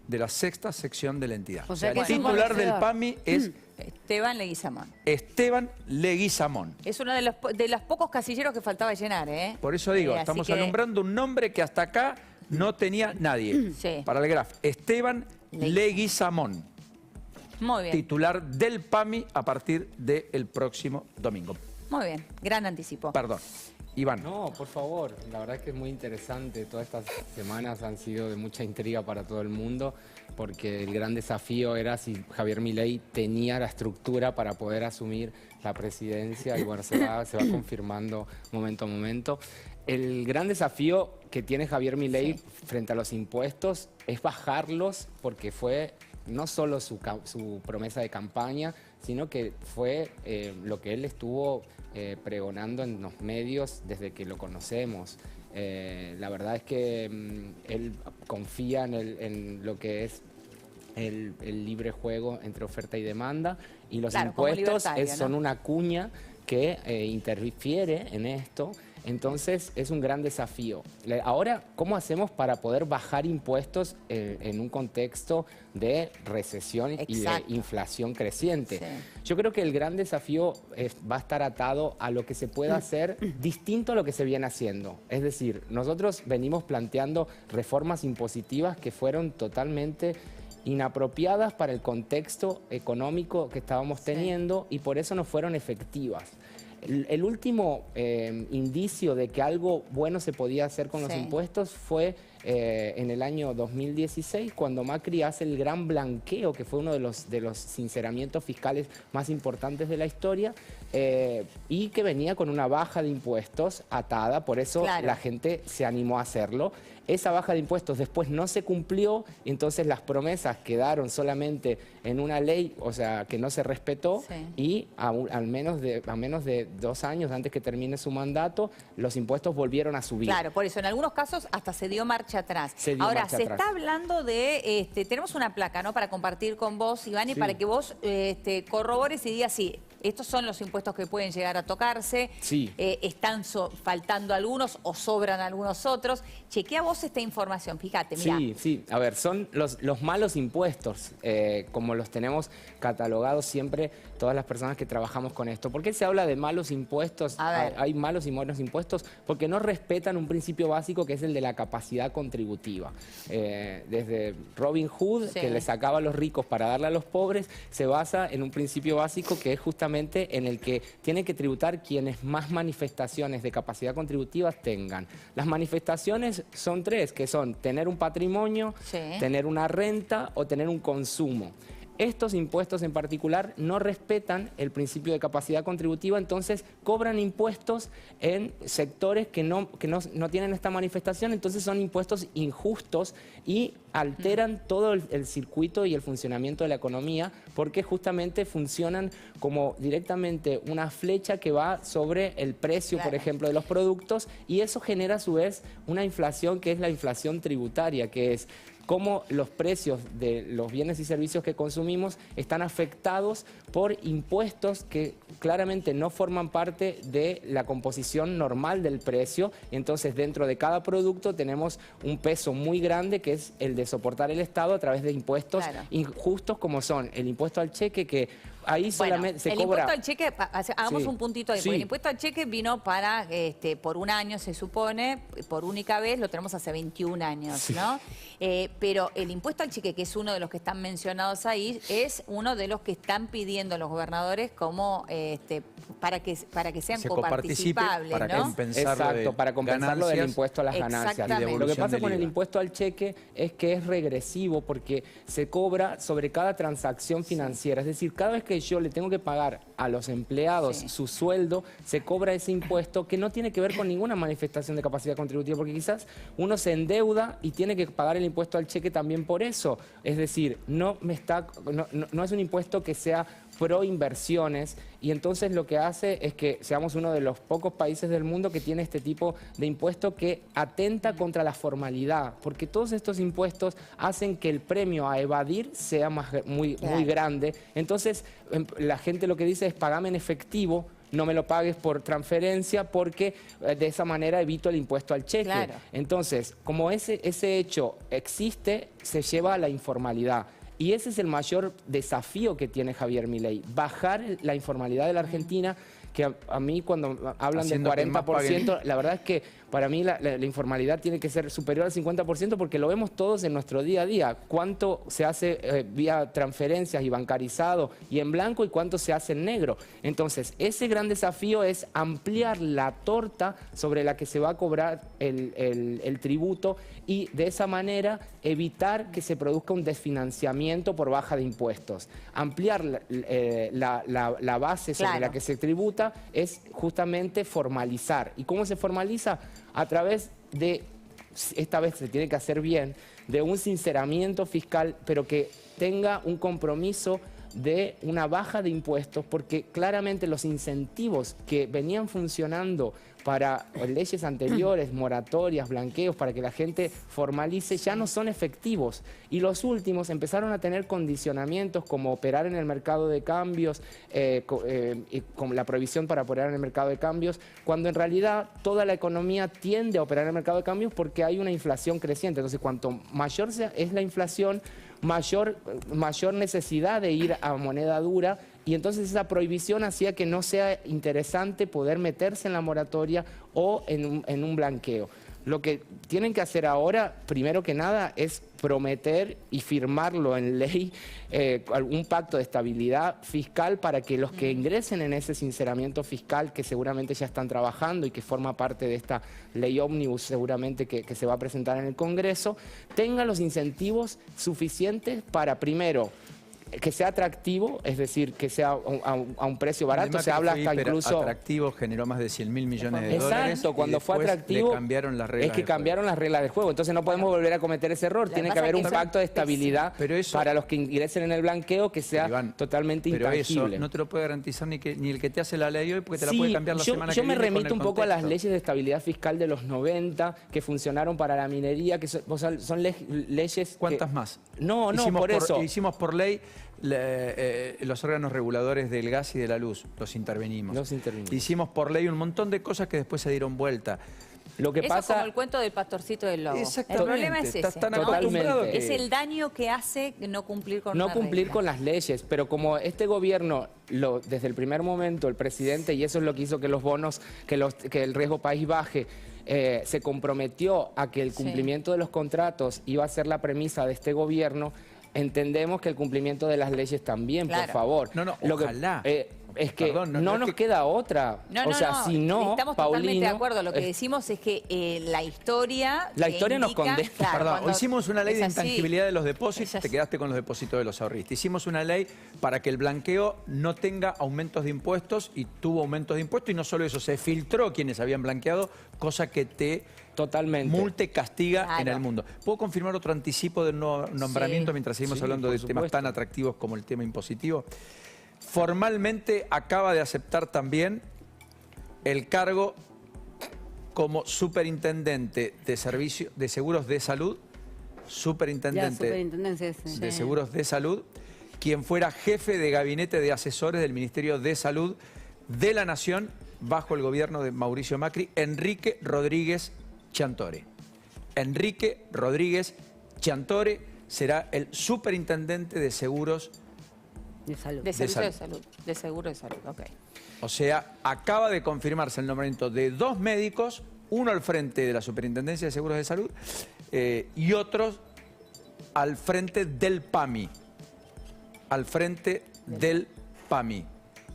de la sexta sección de la entidad. O sea el titular del PAMI es Esteban Leguizamón. Esteban Leguizamón. Es uno de los pocos casilleros que faltaba llenar, ¿eh? Por eso digo, estamos alumbrando un nombre que hasta acá no tenía nadie. Sí. Para el GRAF, Esteban Leguizamón. Muy bien. Titular del PAMI a partir del próximo domingo. Muy bien, gran anticipo. Perdón. Iván. No, por favor, la verdad es que es muy interesante. Todas estas semanas han sido de mucha intriga para todo el mundo, porque el gran desafío era si Javier Milei tenía la estructura para poder asumir la presidencia, y bueno, se va confirmando momento a momento. El gran desafío que tiene Javier Milei frente a los impuestos es bajarlos, porque fue no solo su promesa de campaña, sino que fue lo que él estuvo pregonando en los medios desde que lo conocemos. La verdad es que él confía en lo que es el libre juego entre oferta y demanda, y los impuestos son una cuña que interfiere en esto. Entonces es un gran desafío. Ahora, ¿cómo hacemos para poder bajar impuestos en un contexto de recesión y de inflación creciente? Yo creo que el gran desafío va a estar atado a lo que se pueda hacer distinto a lo que se viene haciendo. Es decir, nosotros venimos planteando reformas impositivas que fueron totalmente inapropiadas para el contexto económico que estábamos teniendo, y por eso no fueron efectivas. El último indicio de que algo bueno se podía hacer con los impuestos fue en el año 2016, cuando Macri hace el gran blanqueo, que fue uno de los sinceramientos fiscales más importantes de la historia, y que venía con una baja de impuestos atada, por eso la gente se animó a hacerlo. Esa baja de impuestos después no se cumplió, entonces las promesas quedaron solamente en una ley, o sea, que no se respetó, y a menos de 2 años antes que termine su mandato, los impuestos volvieron a subir. Claro, por eso en algunos casos hasta se dio marcha atrás. Ahora, se está hablando de, tenemos una placa, ¿no?, para compartir con vos, Iván, y para que vos corrobores y digas sí. Estos son los impuestos que pueden llegar a tocarse. Están faltando algunos o sobran algunos otros. Chequea vos esta información, fíjate, mirá. Sí. A ver, son los malos impuestos, como los tenemos catalogados siempre todas las personas que trabajamos con esto. ¿Por qué se habla de malos impuestos? Hay malos y buenos impuestos porque no respetan un principio básico, que es el de la capacidad contributiva. Desde Robin Hood, que le sacaba a los ricos para darle a los pobres, se basa en un principio básico que es justamente en el que tiene que tributar quienes más manifestaciones de capacidad contributiva tengan. Las manifestaciones son 3, que son tener un patrimonio, tener una renta o tener un consumo. Estos impuestos en particular no respetan el principio de capacidad contributiva, entonces cobran impuestos en sectores que no tienen esta manifestación, entonces son impuestos injustos y alteran todo el circuito y el funcionamiento de la economía, porque justamente funcionan como directamente una flecha que va sobre el precio, por ejemplo, de los productos, y eso genera a su vez una inflación que es la inflación tributaria, que es cómo los precios de los bienes y servicios que consumimos están afectados por impuestos que claramente no forman parte de la composición normal del precio. Entonces, dentro de cada producto tenemos un peso muy grande, que es el de soportar el Estado a través de impuestos injustos, como son el impuesto al cheque, que ahí solamente se cobra... El impuesto al cheque, hagamos un puntito ahí, porque el impuesto al cheque vino para, por un año se supone, por única vez, lo tenemos hace 21 años, ¿no? Pero el impuesto al cheque, que es uno de los que están mencionados ahí, es uno de los que están pidiendo los gobernadores como para que sean coparticipables, para ¿no? Exacto, para compensarlo del impuesto a las ganancias. Lo que pasa con el impuesto al cheque es que es regresivo, porque se cobra sobre cada transacción financiera. Es decir, cada vez que yo le tengo que pagar a los empleados su sueldo, se cobra ese impuesto que no tiene que ver con ninguna manifestación de capacidad contributiva, porque quizás uno se endeuda y tiene que pagar el impuesto al cheque también por eso. Es decir, no es un impuesto que sea pro inversiones, y entonces lo que hace es que seamos uno de los pocos países del mundo que tiene este tipo de impuesto que atenta contra la formalidad, porque todos estos impuestos hacen que el premio a evadir sea muy grande. Entonces la gente lo que dice es: pagame en efectivo, no me lo pagues por transferencia porque de esa manera evito el impuesto al cheque. Claro. Entonces, como ese hecho existe, se lleva a la informalidad. Y ese es el mayor desafío que tiene Javier Milei, bajar la informalidad de la Argentina, que a mí cuando hablan Haciendo del que más 40%, la verdad es que para mí la informalidad tiene que ser superior al 50% porque lo vemos todos en nuestro día a día. Cuánto se hace vía transferencias y bancarizado y en blanco y cuánto se hace en negro. Entonces, ese gran desafío es ampliar la torta sobre la que se va a cobrar el tributo y de esa manera evitar que se produzca un desfinanciamiento por baja de impuestos. Ampliar la base sobre la que se tributa es justamente formalizar. ¿Y cómo se formaliza? A través de, esta vez se tiene que hacer bien, de un sinceramiento fiscal, pero que tenga un compromiso de una baja de impuestos, porque claramente los incentivos que venían funcionando para leyes anteriores, moratorias, blanqueos, para que la gente formalice, ya no son efectivos. Y los últimos empezaron a tener condicionamientos como operar en el mercado de cambios, con la prohibición para operar en el mercado de cambios, cuando en realidad toda la economía tiende a operar en el mercado de cambios porque hay una inflación creciente. Entonces, cuanto mayor es la inflación, mayor necesidad de ir a moneda dura, y entonces esa prohibición hacía que no sea interesante poder meterse en la moratoria o en un blanqueo. Lo que tienen que hacer ahora, primero que nada, es prometer y firmarlo en ley un pacto de estabilidad fiscal para que los que ingresen en ese sinceramiento fiscal, que seguramente ya están trabajando y que forma parte de esta ley ómnibus seguramente que se va a presentar en el Congreso, tengan los incentivos suficientes para, primero, que sea atractivo, es decir, que sea a un precio barato. Además, se habla hasta incluso... atractivo, generó más de 100.000 millones de dólares. Exacto, cuando fue atractivo, le cambiaron las reglas es que cambiaron las reglas del juego. Entonces no podemos volver a cometer ese error. Tiene que haber un pacto de estabilidad para los que ingresen en el blanqueo que sea totalmente intangible. Pero eso no te lo puede garantizar ni el que te hace la ley hoy, porque te la puede cambiar la semana que viene. Yo me remito un poco a las leyes de estabilidad fiscal de los 90 que funcionaron para la minería, que son leyes... ¿Cuántas más? No, por eso. Hicimos por ley... los órganos reguladores del gas y de la luz, los intervenimos. Hicimos por ley un montón de cosas que después se dieron vuelta. Lo que pasa... es como el cuento del pastorcito del lobo. Exactamente. El problema es ese, tan acostumbrado que... Es el daño que hace no cumplir con no cumplir con las leyes, pero como este gobierno, desde el primer momento, el presidente, y eso es lo que hizo que los bonos, que el riesgo país baje, se comprometió a que el cumplimiento de los contratos iba a ser la premisa de este gobierno. Entendemos que el cumplimiento de las leyes también, por favor. Ojalá. Es que no nos queda otra. Si no, estamos totalmente de acuerdo. Lo que decimos es que la historia... La historia nos condena. Perdón, hicimos una ley de intangibilidad de los depósitos, te quedaste con los depósitos de los ahorristas. Hicimos una ley para que el blanqueo no tenga aumentos de impuestos y tuvo aumentos de impuestos, y no solo eso, se filtró quienes habían blanqueado, cosa que te... multe, castiga en el mundo. ¿Puedo confirmar otro anticipo del nuevo nombramiento mientras seguimos hablando de temas tan atractivos como el tema impositivo? Formalmente acaba de aceptar también el cargo como superintendente de seguros de salud, de seguros de salud, quien fuera jefe de gabinete de asesores del Ministerio de Salud de la Nación bajo el gobierno de Mauricio Macri, Enrique Rodríguez Chantore. Enrique Rodríguez Chantore será el superintendente de seguros de salud. De seguro de salud, ok. O sea, acaba de confirmarse el nombramiento de 2 médicos, uno al frente de la Superintendencia de Seguros de Salud y otros al frente del PAMI. Al frente del PAMI.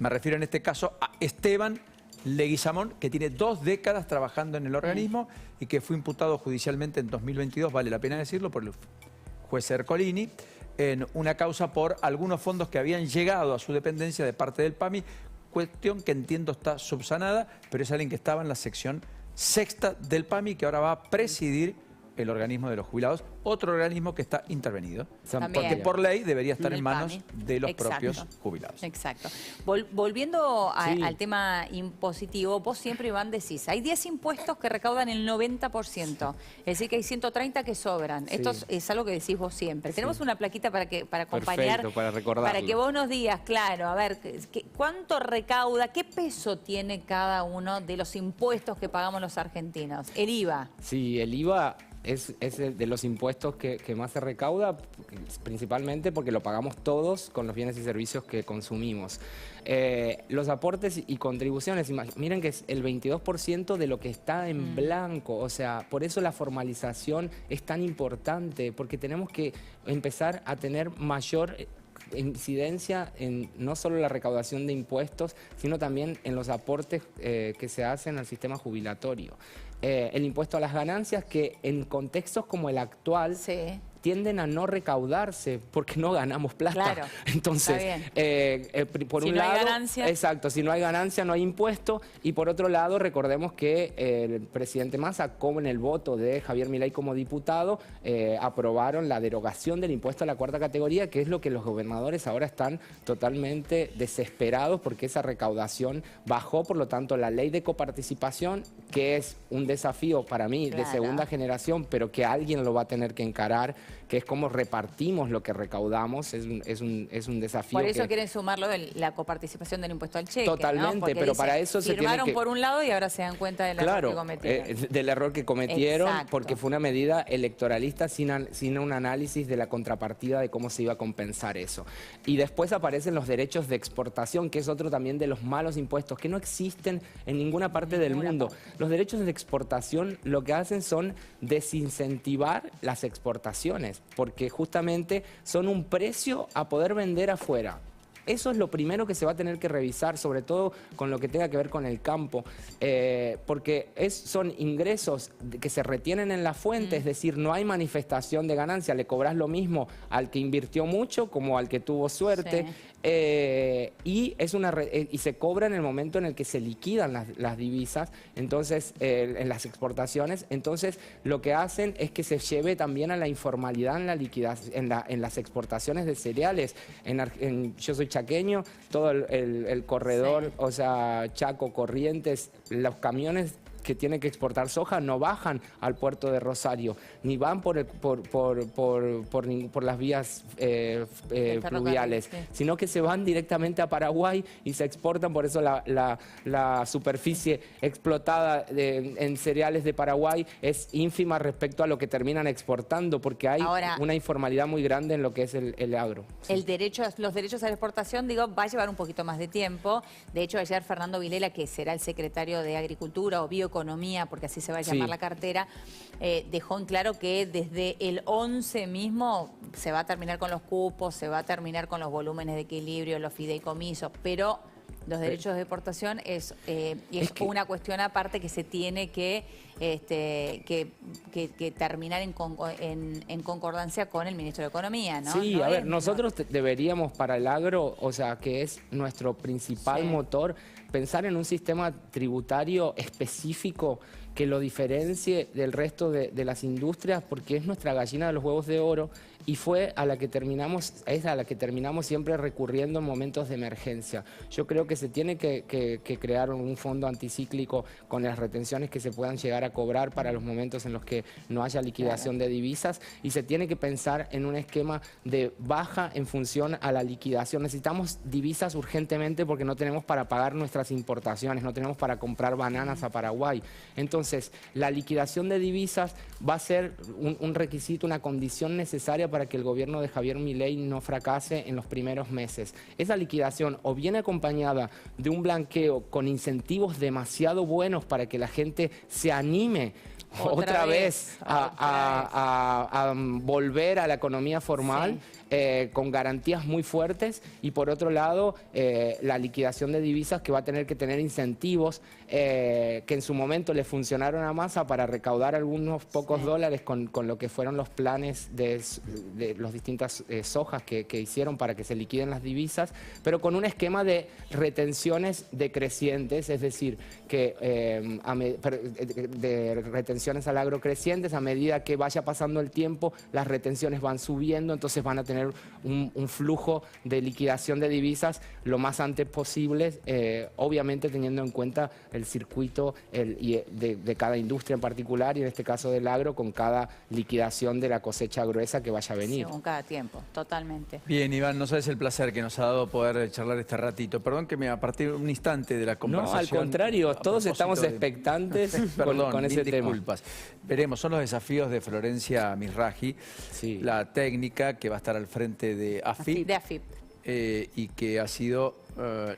Me refiero en este caso a Esteban Leguizamón, que tiene 2 décadas trabajando en el organismo y que fue imputado judicialmente en 2022, vale la pena decirlo, por el juez Ercolini, en una causa por algunos fondos que habían llegado a su dependencia de parte del PAMI, cuestión que entiendo está subsanada, pero es alguien que estaba en la sección 6ª del PAMI, que ahora va a presidir el organismo de los jubilados, otro organismo que está intervenido. También. Porque por ley debería estar en El manos PAMI. de los Exacto. propios jubilados. Exacto. Volviendo Sí. al tema impositivo, vos siempre, Iván, decís, hay 10 impuestos que recaudan el 90%, es decir, que hay 130 que sobran. Sí. Esto es algo que decís vos siempre. Tenemos una plaquita para acompañar, Perfecto, para recordarlo. para que vos nos digas, claro, a ver, ¿cuánto recauda, qué peso tiene cada uno de los impuestos que pagamos los argentinos? El IVA. Sí, el IVA es de los impuestos que más se recauda, principalmente porque lo pagamos todos con los bienes y servicios que consumimos. Los aportes y contribuciones, miren que es el 22% de lo que está en blanco, o sea, por eso la formalización es tan importante, porque tenemos que empezar a tener mayor incidencia en no solo la recaudación de impuestos, sino también en los aportes que se hacen al sistema jubilatorio. El impuesto a las ganancias, que en contextos como el actual Sí. tienden a no recaudarse porque no ganamos plata. Claro, Entonces, por Si un no hay lado, ganancia. exacto, si no hay ganancia no hay impuesto, y por otro lado recordemos que el presidente Massa, como en el voto de Javier Milei como diputado, aprobaron la derogación del impuesto a la cuarta categoría, que es lo que los gobernadores ahora están totalmente desesperados porque esa recaudación bajó. Por lo tanto, la ley de coparticipación, que es un desafío para mí de Claro. segunda generación, pero que alguien lo va a tener que encarar, que es cómo repartimos lo que recaudamos, es un desafío. Por eso que... quieren sumarlo de la coparticipación del impuesto al cheque. Totalmente, ¿no? Porque pero dice, para eso se tiene firmaron que... por un lado y ahora se dan cuenta del error que cometieron. del error que cometieron, Exacto. porque fue una medida electoralista sin un análisis de la contrapartida de cómo se iba a compensar eso. Y después aparecen los derechos de exportación, que es otro también de los malos impuestos, que no existen en ninguna parte del mundo. Los derechos de exportación lo que hacen son desincentivar las exportaciones, porque justamente son un precio a poder vender afuera. Eso es lo primero que se va a tener que revisar, sobre todo con lo que tenga que ver con el campo, porque son ingresos que se retienen en la fuente, es decir, no hay manifestación de ganancia, le cobras lo mismo al que invirtió mucho como al que tuvo suerte. Sí. Y se cobra en el momento en el que se liquidan las divisas, entonces en las exportaciones. Entonces lo que hacen es que se lleve también a la informalidad en la liquidación, en las exportaciones de cereales. Yo soy chaqueño, todo el corredor, Sí. o sea, Chaco, Corrientes, los camiones que tienen que exportar soja no bajan al puerto de Rosario, ni van por las vías fluviales, sí. sino que se van directamente a Paraguay y se exportan. Por eso la superficie explotada en cereales de Paraguay es ínfima respecto a lo que terminan exportando, porque hay una informalidad muy grande en lo que es el agro. Sí. Los derechos a la exportación, digo, va a llevar un poquito más de tiempo. De hecho, ayer Fernando Vilela, que será el secretario de Agricultura o Bioeconomía, porque así se va a llamar Sí. la cartera, dejó en claro que desde el 11 mismo se va a terminar con los cupos, se va a terminar con los volúmenes de equilibrio, los fideicomisos, pero los derechos de exportación es una cuestión aparte que se tiene que terminar en concordancia con el ministro de Economía, ¿no? Sí, No a ver, es- nosotros deberíamos para el agro, o sea, que es nuestro principal Sí. motor, pensar en un sistema tributario específico que lo diferencie del resto de las industrias, porque es nuestra gallina de los huevos de oro y es a la que terminamos siempre recurriendo en momentos de emergencia. Yo creo que se tiene que crear un fondo anticíclico con las retenciones que se puedan llegar a cobrar para los momentos en los que no haya liquidación de divisas, y se tiene que pensar en un esquema de baja en función a la liquidación. Necesitamos divisas urgentemente porque no tenemos para pagar nuestras importaciones, no tenemos para comprar bananas a Paraguay. Entonces, la liquidación de divisas va a ser un requisito, una condición necesaria para que el gobierno de Javier Milei no fracase en los primeros meses. Esa liquidación o viene acompañada de un blanqueo con incentivos demasiado buenos para que la gente se anime otra vez a volver a la economía formal, con garantías muy fuertes, y por otro lado, la liquidación de divisas, que va a tener que tener incentivos que en su momento le funcionaron a Massa para recaudar algunos pocos dólares con lo que fueron los planes de las distintas sojas que hicieron para que se liquiden las divisas, pero con un esquema de retenciones decrecientes, es decir, que de retenciones al agro crecientes. A medida que vaya pasando el tiempo, las retenciones van subiendo, entonces van a tener un flujo de liquidación de divisas lo más antes posible, obviamente teniendo en cuenta el circuito de cada industria en particular, y en este caso del agro, con cada liquidación de la cosecha gruesa que vaya a venir. Según cada tiempo, totalmente. Bien, Iván, no sabes el placer que nos ha dado poder charlar este ratito. Perdón que me aparté un instante de la conversación. No, al contrario, todos estamos expectantes con ese tema. Disculpas. Veremos, son los desafíos de Florencia Misraji, la técnica que va a estar al frente de AFIP. De AFIP. Y que ha sido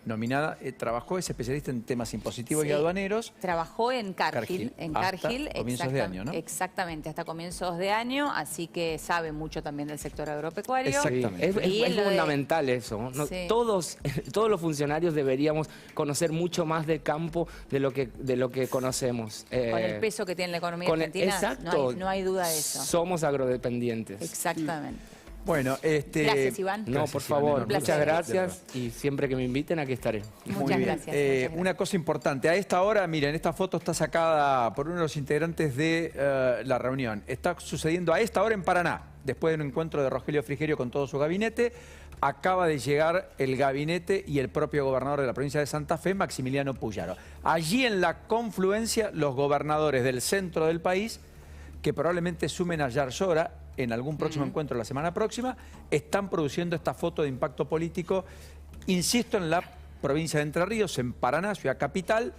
nominada, trabajó, es especialista en temas impositivos y aduaneros. Trabajó en Cargill. Hasta comienzos de año, ¿no? Exactamente, hasta comienzos de año, así que sabe mucho también del sector agropecuario. Exactamente. Es fundamental eso, ¿no? Todos los funcionarios deberíamos conocer mucho más del campo de lo que conocemos. Con el peso que tiene la economía argentina, exacto, no hay duda de eso. Somos agrodependientes. Exactamente. Bueno, gracias, Iván. No, por favor, muchas gracias, y siempre que me inviten aquí estaré. Muchas gracias. Una cosa importante, a esta hora, miren, esta foto está sacada por uno de los integrantes de la reunión. Está sucediendo a esta hora en Paraná, después de un encuentro de Rogelio Frigerio con todo su gabinete. Acaba de llegar el gabinete y el propio gobernador de la provincia de Santa Fe, Maximiliano Puyaro. Allí en la confluencia, los gobernadores del centro del país, que probablemente sumen a Yarlora en algún próximo encuentro la semana próxima, están produciendo esta foto de impacto político, insisto, en la provincia de Entre Ríos, en Paraná, ciudad capital,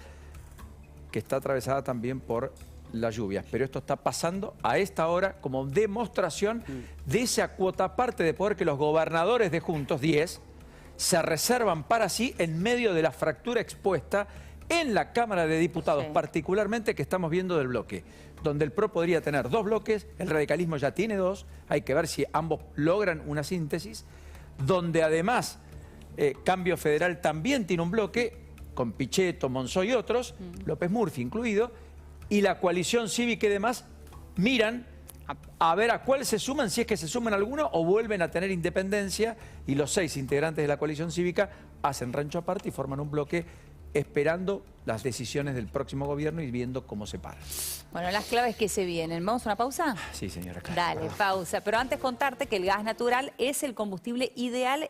que está atravesada también por las lluvias. Pero esto está pasando a esta hora como demostración de esa cuota parte de poder que los gobernadores de Juntos, 10, se reservan para sí en medio de la fractura expuesta en la Cámara de Diputados, particularmente que estamos viendo del bloque, donde el PRO podría tener 2 bloques, el radicalismo ya tiene 2, hay que ver si ambos logran una síntesis, donde además Cambio Federal también tiene un bloque, con Pichetto, Monzó y otros, López Murphy incluido, y la coalición cívica y demás miran a ver a cuál se suman, si es que se suman alguno o vuelven a tener independencia, y los 6 integrantes de la coalición cívica hacen rancho aparte y forman un bloque esperando las decisiones del próximo gobierno y viendo cómo se para. Bueno, las claves que se vienen. ¿Vamos a una pausa? Sí, señora. Dale, pausa. Pero antes contarte que el gas natural es el combustible ideal en